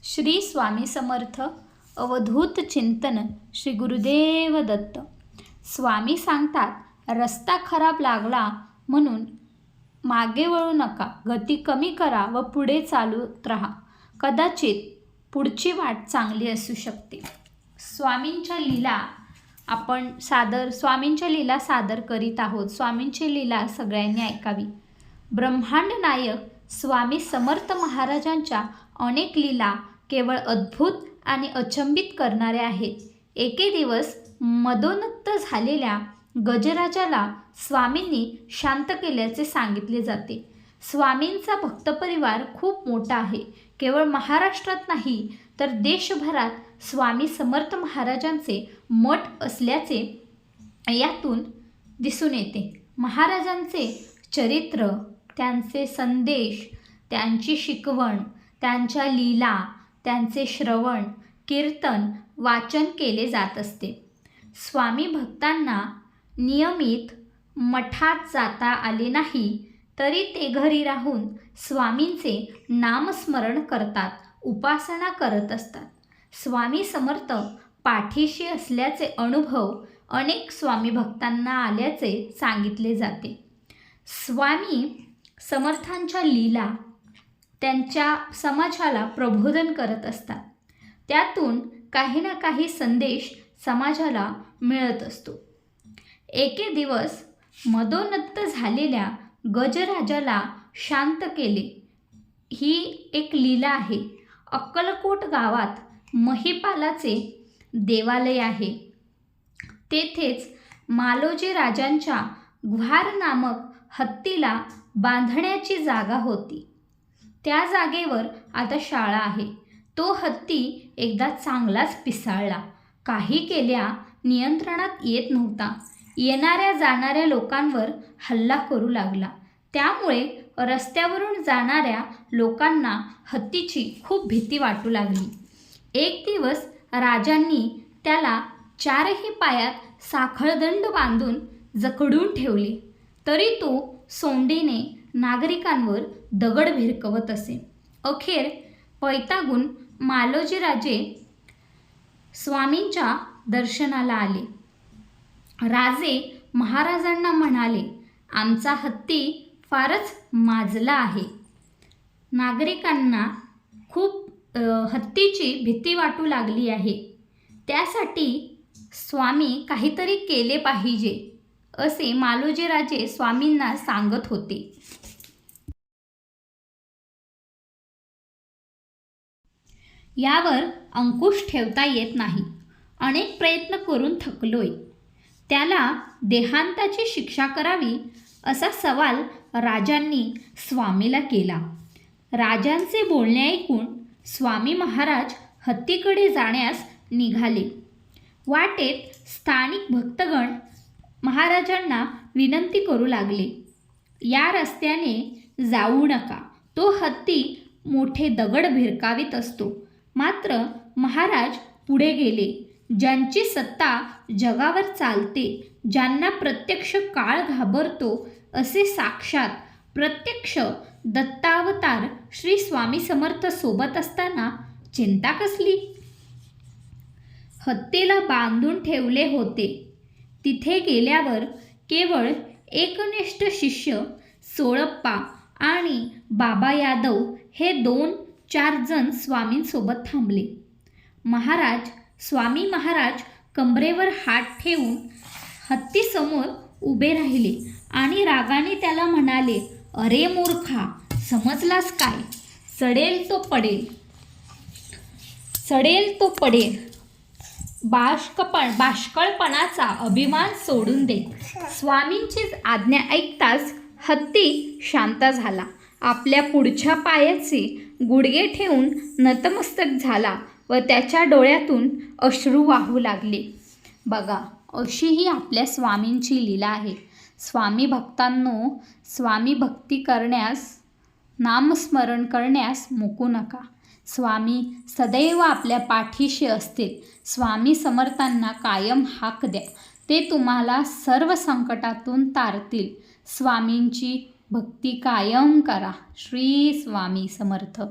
श्री स्वामी समर्थ अवधूत चिंतन श्री गुरुदेव दत्त. स्वामी सांगतात, रस्ता खराब लागला म्हणून मागे वळू नका, गती कमी करा व पुढे चालत राहा. कदाचित पुढची वाट चांगली असू शकते. स्वामींच्या लीला सादर करीत आहोत. स्वामींची लीला सगळ्यांनी ऐकावी. ब्रह्मांड नायक स्वामी समर्थ महाराजांच्या अनेक लीला केवळ अद्भुत आणि अचंबित करणाऱ्या आहेत. एके दिवस मदोन्मत्त झालेल्या गजराजाला स्वामींनी शांत केल्याचे सांगितले जाते. स्वामींचा भक्तपरिवार खूप मोठा आहे. केवळ महाराष्ट्रात नाही तर देशभरात स्वामी समर्थ महाराजांचे मठ असल्याचे यातून दिसून येते. महाराजांचे चरित्र, त्यांचे संदेश, त्यांची शिकवण, त्यांच्या लीला, त्यांचे श्रवण, कीर्तन, वाचन केले जात असते. स्वामी भक्तांना नियमित मठात जाता आले नाही तरी ते घरी राहून स्वामींचे नामस्मरण करतात, उपासना करत असतात. स्वामी समर्थ पाठीशी असल्याचे अनुभव अनेक स्वामी भक्तांना आल्याचे सांगितले जाते. स्वामी समर्थांच्या लीला त्यांच्या समाजाला प्रबोधन करत असतात. त्यातून काही ना काही संदेश समाजाला मिळत असतो. एके दिवस मदोन्मत्त झालेल्या गजराजाला शांत केले. ही एक लीला आहे. अक्कलकोट गावात महिपालाचे देवालय आहे. तेथेच मालोजी राजांच्या ग्वार नामक हत्तीला बांधण्याची जागा होती. त्या जागेवर आता शाळा आहे. तो हत्ती एकदा चांगलाच पिसाळला. काही केल्या नियंत्रणात येत नव्हता. येणाऱ्या जाणाऱ्या लोकांवर हल्ला करू लागला. त्यामुळे रस्त्यावरून जाणाऱ्या लोकांना हत्तीची खूप भीती वाटू लागली. एक दिवस राजांनी त्याला चारही पायात साखळदंड बांधून जखडून ठेवले. तरी तो सोंडीने नागरिकांवर दगड भिरकवत असे. अखेर वैतागून मालोजीराजे स्वामींच्या दर्शनाला आले. राजे महाराजांना म्हणाले, आमचा हत्ती फारच माजला आहे. नागरिकांना खूप हत्तीची भीती वाटू लागली आहे. त्यासाठी स्वामी काहीतरी केले पाहिजे असे मालोजीराजे स्वामींना सांगत होते. यावर अंकुश ठेवता येत नाही. अनेक प्रयत्न करून थकलोय. त्याला देहांताची शिक्षा करावी असा सवाल राजांनी स्वामीला केला. राजांचे बोलणे ऐकून स्वामी महाराज हत्तीकडे जाण्यास निघाले. वाटेत स्थानिक भक्तगण महाराजांना विनंती करू लागले, या रस्त्याने जाऊ नका. तो हत्ती मोठे दगड भिरकावीत असतो. मात्र महाराज पुढे गेले. ज्यांची सत्ता जगावर चालते, ज्यांना प्रत्यक्ष काळ घाबरतो असे साक्षात प्रत्यक्ष दत्तावतार श्री स्वामी समर्थ सोबत असताना चिंता कसली? हत्तीला बांधून ठेवले होते. तिथे गेल्यावर केवळ एकनिष्ठ शिष्य सोळप्पा आणि बाबा यादव हे 2-4 जण स्वामींसोबत थांबले. स्वामी महाराज कंबरेवर हात ठेवून हत्तीसमोर उभे राहिले आणि रागाने त्याला म्हणाले, अरे मूर्खा, समजलास काय? चढेल तो पडेल. बाष्कळपणाचा अभिमान सोडून दे. स्वामींचीच आज्ञा ऐकताच हत्ती शांत झाला. आपल्या पुढच्या पायाचे गुडघे ठेवून नतमस्तक झाला व त्याच्या डोळ्यातून अश्रू वाहू लागले. बघा, अशी ही आपल्या स्वामींची लीला आहे. स्वामी भक्तांनो, स्वामी भक्ती करण्यास, नामस्मरण करण्यास मुकू नका. स्वामी सदैव आपल्या पाठीशी असतील. स्वामी समर्थांना कायम हाक द्या. ते तुम्हाला सर्व संकटातून तारतील. स्वामींची भक्ती कायम करा. श्री स्वामी समर्थ.